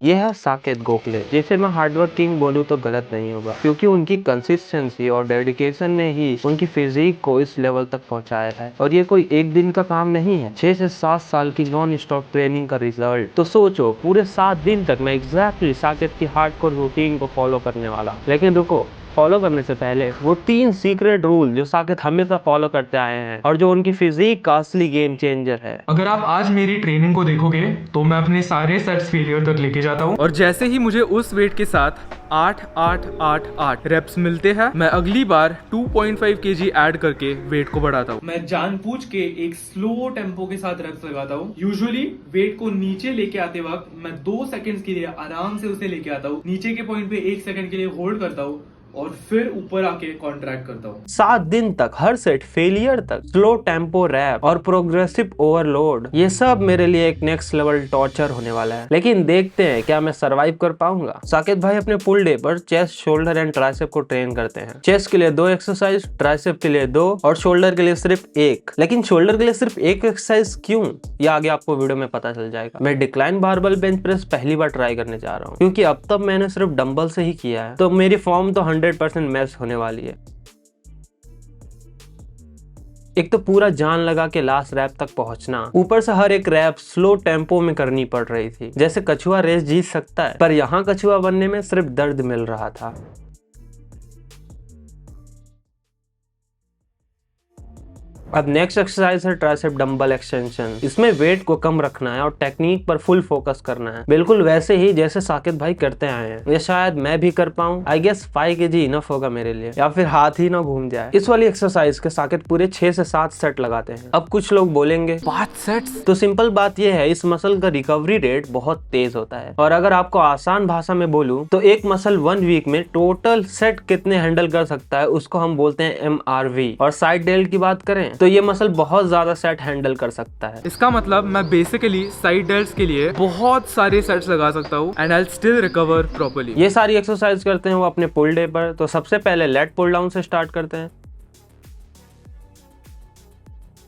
ये है साकेत गोखले, जिसे मैं हार्डवर्क किंग बोलूँ तो गलत नहीं होगा, क्योंकि उनकी कंसिस्टेंसी और डेडिकेशन ने ही उनकी फिजिक को इस लेवल तक पहुंचाया है। और ये कोई एक दिन का काम नहीं है, 6 से 7 साल की नॉन स्टॉप ट्रेनिंग का रिजल्ट। तो सोचो, पूरे 7 दिन तक मैं एग्जैक्टली साकेत की हार्डकोर रूटीन को फॉलो करने वाला। लेकिन रुको, फॉलो करने से पहले वो 3 सीक्रेट रूल जो साकेत हमेशा फॉलो करते आए हैं और जो उनकी फिजिक का असली गेम चेंजर है। अगर आप आज मेरी ट्रेनिंग को देखोगे तो मैं अपने सारे सेट्स फेलियर तक लेके जाता हूँ, और जैसे ही मुझे उस वेट के साथ 8-8-8-8 रेप्स मिलते हैं, मैं अगली बार 2.5 kg ऐड करके वेट को बढ़ाता हूँ। मैं जानबूझ के एक स्लो टेम्पो के साथ रेप्स लगाता हूँ। यूजुअली वेट को नीचे लेके आते वक्त मैं 2 सेकंड्स के लिए आराम से उसे लेके आता हूँ, नीचे के पॉइंट पे 1 सेकंड के लिए होल्ड करता हूँ और फिर ऊपर आके कॉन्ट्रैक्ट करता हूँ। 7 दिन तक हर सेट फेलियर तक, स्लो टेम्पो रैप और प्रोग्रेसिव ओवरलोड, ये सब मेरे लिए एक नेक्स्ट लेवल टॉर्चर होने वाला है। लेकिन देखते हैं क्या मैं सरवाइव कर पाऊंगा। साकेत भाई अपने पुल डे पर चेस्ट, शोल्डर एंड ट्राइसेप को ट्रेन करते हैं। चेस्ट के लिए 2 एक्सरसाइज, ट्राइसेप के लिए 2 और शोल्डर के लिए सिर्फ 1। लेकिन शोल्डर के लिए सिर्फ 1 एक्सरसाइज क्यों, ये आगे आपको वीडियो में पता चल जाएगा। मैं डिक्लाइन बारबल बेंच प्रेस पहली बार ट्राई करने जा रहा हूँ, क्योंकि अब तक मैंने सिर्फ डंबल से ही किया है, तो मेरी फॉर्म तो 100% मैच होने वाली है। एक तो पूरा जान लगा के लास्ट रैप तक पहुंचना, ऊपर से हर एक रैप स्लो टेम्पो में करनी पड़ रही थी। जैसे कछुआ रेस जीत सकता है, पर यहाँ कछुआ बनने में सिर्फ दर्द मिल रहा था। अब नेक्स्ट एक्सरसाइज है ट्राइसेप डंबल एक्सटेंशन। इसमें वेट को कम रखना है और टेक्निक पर फुल फोकस करना है, बिल्कुल वैसे ही जैसे साकेत भाई करते आए हैं। ये शायद मैं भी कर पाऊं। आई गेस 5 kg इनफ होगा मेरे लिए, या फिर हाथ ही ना घूम जाए। इस वाली एक्सरसाइज के साकेत पूरे 6 से 7 सेट लगाते हैं। अब कुछ लोग बोलेंगे 5 सेट्स, तो सिंपल बात यह है, इस मसल का रिकवरी रेट बहुत तेज होता है। और अगर आपको आसान भाषा में बोलूं तो एक मसल 1 वीक में टोटल सेट कितने हैंडल कर सकता है उसको हम बोलते हैं MRV। और साइड डेल्ट की बात करें तो ये मसल बहुत ज्यादा सेट हैंडल कर सकता है। इसका मतलब मैं बेसिकली साइड डेल्ट्स के लिए बहुत सारे सेट्स लगा सकता हूँ and I still recover properly. ये सारी एक्सरसाइज करते हैं वो अपने पुल डे पर। तो सबसे पहले लेट पुल डाउन से स्टार्ट करते हैं।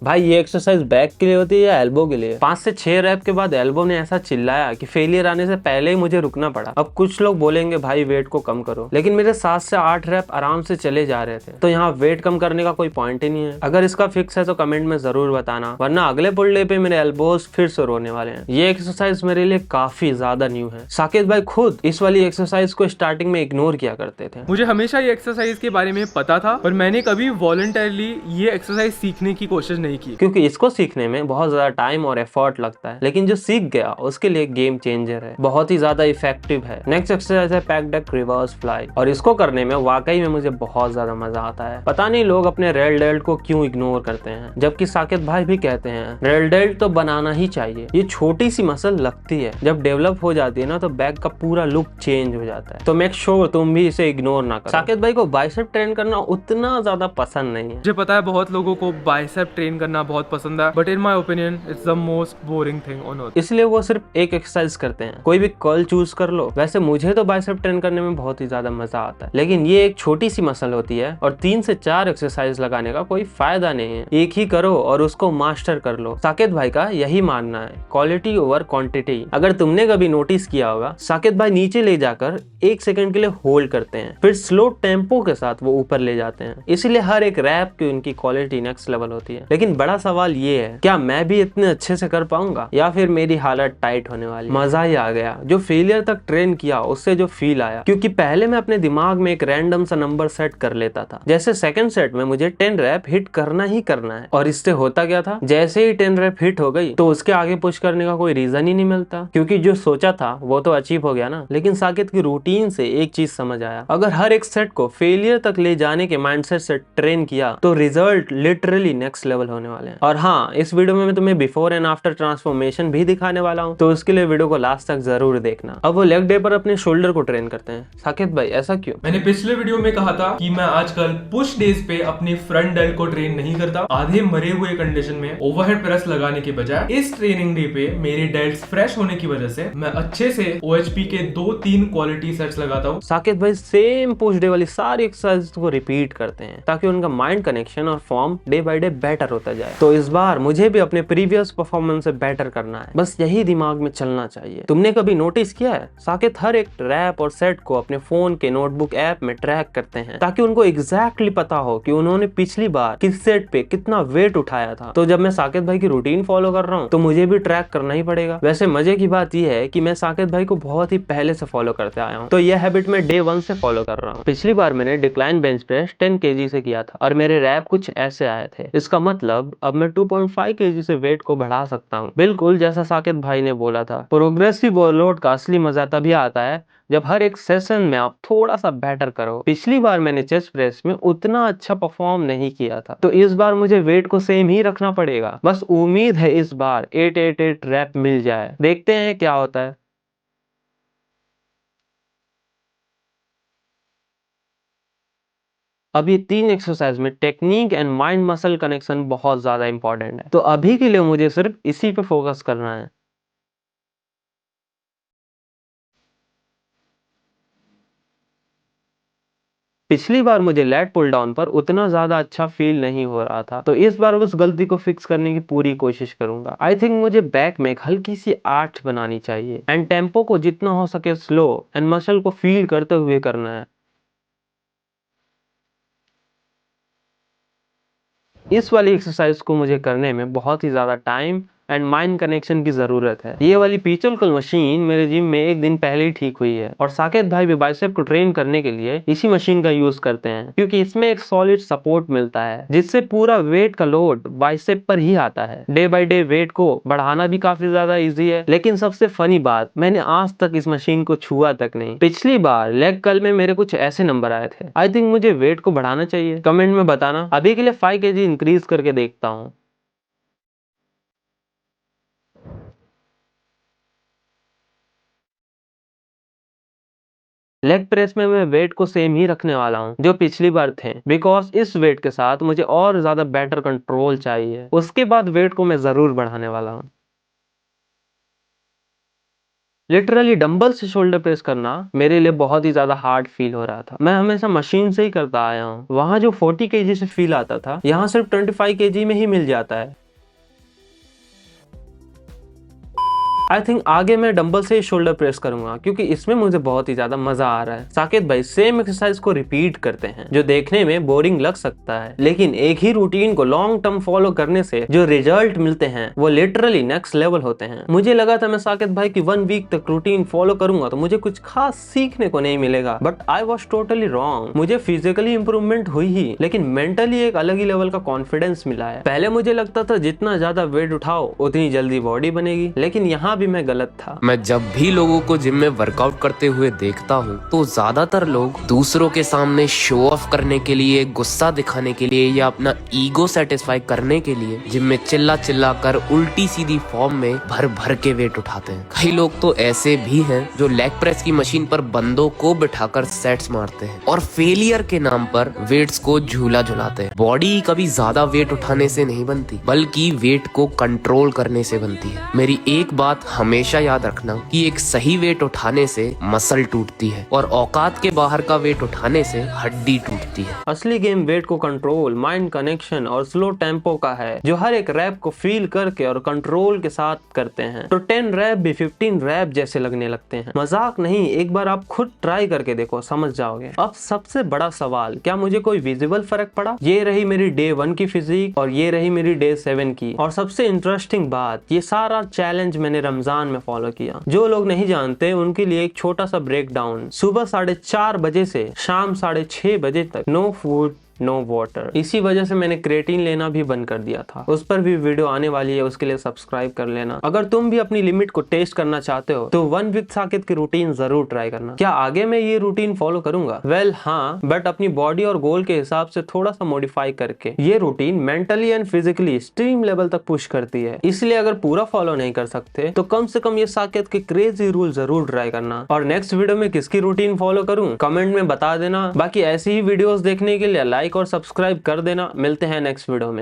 भाई ये एक्सरसाइज बैक के लिए होती है या एल्बो के लिए? 5 से 6 रैप के बाद एल्बो ने ऐसा चिल्लाया कि फेलियर आने से पहले ही मुझे रुकना पड़ा। अब कुछ लोग बोलेंगे भाई वेट को कम करो, लेकिन मेरे 7 से 8 रैप आराम से चले जा रहे थे, तो यहाँ वेट कम करने का कोई पॉइंट ही नहीं है। अगर इसका फिक्स है तो कमेंट में जरूर बताना, वरना अगले पुल डे पे मेरे एल्बोज फिर से रोने वाले हैं। ये एक्सरसाइज मेरे लिए काफी ज्यादा न्यू है। साकेत भाई खुद इस वाली एक्सरसाइज को स्टार्टिंग में इग्नोर किया करते थे। मुझे हमेशा ये एक्सरसाइज के बारे में पता था, पर मैंने कभी वॉलंटरली ये एक्सरसाइज सीखने की कोशिश नहीं की, क्योंकि इसको सीखने में बहुत ज्यादा टाइम और एफर्ट लगता है। लेकिन जो सीख गया उसके लिए गेम चेंजर है, बहुत ही ज्यादा इफेक्टिव है। नेक्स्ट एक्सरसाइज है पैक डेक रिवर्स फ्लाई, और इसको करने में वाकई में मुझे बहुत ज्यादा मजा आता है। पता नहीं लोग अपने रेल डेल्ट को क्यों इग्नोर करते हैं, जबकि साकेत भाई भी कहते हैं रेल डेल्ट तो बनाना ही चाहिए। ये छोटी सी मसल लगती है, जब डेवलप हो जाती है ना तो बैक का पूरा लुक चेंज हो जाता है। तो मेक श्योर तुम भी इसे इग्नोर ना करो। साकेत भाई को बाइसेप ट्रेन करना उतना ज्यादा पसंद नहीं है। मुझे पता है बहुत लोगों को बाइसेप ट्रेन करना बहुत पसंद है, but in my opinion it's the most boring thing on earth. इसलिए वो सिर्फ एक एक्सरसाइज करते हैं, कोई भी कर्ल चूज कर लो। वैसे मुझे तो बाइसेप ट्रेन करने में बहुत ही ज्यादा मजा आता है, लेकिन ये एक छोटी सी मसल होती है और 3 से 4 एक्सरसाइज लगाने का कोई फायदा नहीं है। एक ही करो और उसको मास्टर कर लो। साकेत भाई का यही मानना है, क्वालिटी ओवर क्वांटिटी। अगर तुमने कभी नोटिस किया होगा, साकेत भाई नीचे ले जाकर 1 सेकंड के लिए होल्ड करते हैं, फिर स्लो टेम्पो के साथ वो ऊपर ले जाते हैं। इसलिए हर एक रैप की उनकी क्वालिटी नेक्स्ट लेवल होती है। लेकिन बड़ा सवाल ये है, क्या मैं भी इतने अच्छे से कर पाऊंगा या फिर मेरी हालत टाइट होने वाली? मजा ही आ गया जो फेलियर तक ट्रेन किया, उससे जो फील आया। क्योंकि पहले मैं अपने दिमाग में एक रैंडम सा नंबर सेट कर लेता था, जैसे सेकंड सेट में मुझे 10 रैप हिट करना ही करना है, और इससे होता क्या था, जैसे ही 10 रैप हिट हो गई तो उसके आगे पुश करने का कोई रीजन ही नहीं मिलता, क्योंकि जो सोचा था वो तो अचीव हो गया ना। लेकिन साकेत की रूटीन से एक चीज समझ आया, अगर हर एक सेट को फेलियर तक ले जाने के माइंडसेट से ट्रेन किया तो रिजल्ट लिटरली नेक्स्ट लेवल होने वाले हैं। और हाँ, इस वीडियो में मैं तुम्हें बिफोर एंड आफ्टर ट्रांसफॉर्मेशन भी दिखाने वाला हूँ, तो उसके लिए वीडियो को लास्ट तक जरूर देखना। अब वो लेग डे पर अपने शोल्डर को ट्रेन करते हैं। साकेत भाई ऐसा क्यों? मैंने पिछले वीडियो में कहा था कि मैं आजकल पुश डेज पे अपने फ्रंट डेल्ट को ट्रेन नहीं करता। आधे मरे हुए कंडीशन में ओवरहेड प्रेस लगाने के बजाय इस ट्रेनिंग डे पे मेरे डेल्ट्स फ्रेश होने की वजह से मैं अच्छे से OHP के 2-3 क्वालिटी सेट्स लगाता हूँ। साकेत भाई सेम पुश डे वाली सारी एक्सरसाइज को रिपीट करते हैं, ताकि उनका माइंड कनेक्शन और form day by day better होता होता जाए। तो इस बार मुझे भी अपने प्रीवियस परफॉर्मेंस से बेटर करना है, बस यही दिमाग में चलना चाहिए। तुमने कभी नोटिस किया है साकेत हर एक रैप और सेट को अपने फोन के नोटबुक ऐप में ट्रैक करते हैं ताकि उनको एग्जैक्टली पता हो कि उन्होंने पिछली बार किस सेट पे कितना वेट उठाया था। तो जब मैं साकेत भाई की रूटीन फॉलो कर रहा हूँ तो मुझे भी ट्रैक करना ही पड़ेगा। वैसे मजे की बात यह है कि मैं साकेत भाई को बहुत ही पहले से फॉलो करते आया हूँ, तो यह हैबिट मैं डे 1 से फॉलो कर रहा हूँ। पिछली बार मैंने डिक्लाइन बेंच प्रेस 10 kg से किया था और मेरे रैप कुछ ऐसे आए थे। इसका मतलब अब मैं 2.5 kg से वेट को बढ़ा सकता हूँ, बिल्कुल जैसा साकेत भाई ने बोला था। प्रोग्रेसिव वर्कआउट का असली मजा तभी आता है जब हर एक सेशन में आप थोड़ा सा बेटर करो। पिछली बार मैंने चेस्ट प्रेस में उतना अच्छा परफॉर्म नहीं किया था, तो इस बार मुझे वेट को सेम ही रखना पड़ेगा। बस उम्मीद है इस बार 888 रैप मिल जाए, देखते हैं क्या होता है। अब ये 3 एक्सरसाइज में technique and mind muscle connection बहुत ज्यादा इंपॉर्टेंट है, तो अभी के लिए मुझे सिर्फ इसी पे फोकस करना है। पिछली बार मुझे लेट पुल डाउन पर उतना ज्यादा अच्छा फील नहीं हो रहा था, तो इस बार उस गलती को फिक्स करने की पूरी कोशिश करूंगा। आई थिंक मुझे बैक में एक हल्की सी आर्च बनानी चाहिए एंड टेम्पो को जितना हो सके स्लो एंड मसल को फील करते हुए करना है। इस वाली एक्सरसाइज को मुझे करने में बहुत ही ज्यादा टाइम एंड माइंड कनेक्शन की जरूरत है। ये वाली पिचल मशीन मेरे जिम में एक दिन पहले ही ठीक हुई है और साकेत भाई भी बाइसेप को ट्रेन करने के लिए इसी मशीन का यूज करते हैं, क्योंकि इसमें एक सॉलिड सपोर्ट मिलता है जिससे पूरा वेट का लोड बाइसेप पर ही आता है। डे बाय डे वेट को बढ़ाना भी काफी ज्यादा इजी है, लेकिन सबसे फनी बात, मैंने आज तक इस मशीन को छुआ तक नहीं। पिछली बार लेग कर्ल में मेरे कुछ ऐसे नंबर आए थे। आई थिंक मुझे वेट को बढ़ाना चाहिए, कमेंट में बताना। अभी के लिए 5 kg इंक्रीज करके देखता हूँ। लेग प्रेस में मैं वेट को सेम ही रखने वाला हूँ जो पिछली बार थे, बिकॉज इस वेट के साथ मुझे और ज्यादा बेटर कंट्रोल चाहिए। उसके बाद वेट को मैं जरूर बढ़ाने वाला हूँ। लिटरली डंबल से शोल्डर प्रेस करना मेरे लिए बहुत ही ज्यादा हार्ड फील हो रहा था। मैं हमेशा मशीन से ही करता आया हूँ, वहां जो 40 kg से फील आता था यहाँ सिर्फ 25 kg में ही मिल जाता है। आई थिंक आगे मैं डंबल से ही शोल्डर प्रेस करूंगा, क्योंकि इसमें मुझे बहुत ही ज्यादा मजा आ रहा है। साकेत भाई सेम एक्सरसाइज को रिपीट करते हैं जो देखने में बोरिंग लग सकता है, लेकिन एक ही रूटीन को लॉन्ग टर्म फॉलो करने से जो रिजल्ट मिलते हैं वो लिटरली नेक्स्ट लेवल होते हैं। मुझे लगा था मैं साकेत भाई की 1 वीक तक रूटीन फॉलो करूंगा तो मुझे कुछ खास सीखने को नहीं मिलेगा, but I was totally wrong. मुझे फिजिकली इंप्रूवमेंट हुई ही, लेकिन मेंटली एक अलग ही लेवल का कॉन्फिडेंस मिला है। पहले मुझे लगता था जितना ज्यादा वेट उठाओ उतनी जल्दी बॉडी बनेगी, लेकिन यहाँ भी मैं गलत था। मैं जब भी लोगों को जिम में वर्कआउट करते हुए देखता हूँ तो ज्यादातर लोग दूसरों के सामने शो ऑफ करने के लिए, गुस्सा दिखाने के लिए या अपना ईगो सेटिस्फाई करने के लिए जिम में चिल्ला चिल्ला कर उल्टी सीधी फॉर्म में भर भर के वेट उठाते हैं। कई लोग तो ऐसे भी हैं जो लेग प्रेस की मशीन पर बंदों को बिठाकर सेट्स मारते हैं और फेलियर के नाम पर वेट्स को झूला झुलाते हैं। बॉडी कभी ज्यादा वेट उठाने से नहीं बनती, बल्कि वेट को कंट्रोल करने से बनती है। मेरी एक बात हमेशा याद रखना कि एक सही वेट उठाने से मसल टूटती है और औकात के बाहर का वेट उठाने से हड्डी टूटती है। असली गेम वेट को कंट्रोल, माइंड कनेक्शन और स्लो टेम्पो का है, जो हर एक रैप को फील करके और कंट्रोल के साथ करते हैं। तो 10 रैप भी 15 रैप जैसे लगने लगते हैं। मजाक नहीं, एक बार आप खुद ट्राई करके देखो, समझ जाओगे। अब सबसे बड़ा सवाल, क्या मुझे कोई विजिबल फर्क पड़ा? ये रही मेरी डे 1 की फिजिक और ये रही मेरी डे 7 की। और सबसे इंटरेस्टिंग बात, ये सारा चैलेंज मैंने रमजान में फॉलो किया। जो लोग नहीं जानते उनके लिए एक छोटा सा ब्रेक डाउन। सुबह 4:30 बजे से शाम 6:30 बजे तक नो फूड नो वाटर। इसी वजह से मैंने क्रेटीन लेना भी बंद कर दिया था। उस पर भी वीडियो आने वाली है, उसके लिए सब्सक्राइब कर लेना। अगर तुम भी अपनी लिमिट को टेस्ट करना चाहते हो तो 1 वीक साकेत की रूटीन जरूर ट्राई करना। क्या आगे मैं ये रूटीन फॉलो करूंगा? वेल हाँ, बट अपनी बॉडी और गोल के हिसाब से थोड़ा सा मॉडिफाई करके। ये routine mentally and physically extreme level तक पुश करती है, इसलिए अगर पूरा फॉलो नहीं कर सकते तो कम से कम ये साकेत के क्रेजी रूल जरूर ट्राई करना। और नेक्स्ट वीडियो में किसकी रूटीन फॉलो करूं कमेंट में बता देना। बाकी ऐसी ही वीडियोस देखने के लिए लाइक और सब्सक्राइब कर देना। मिलते हैं नेक्स्ट वीडियो में।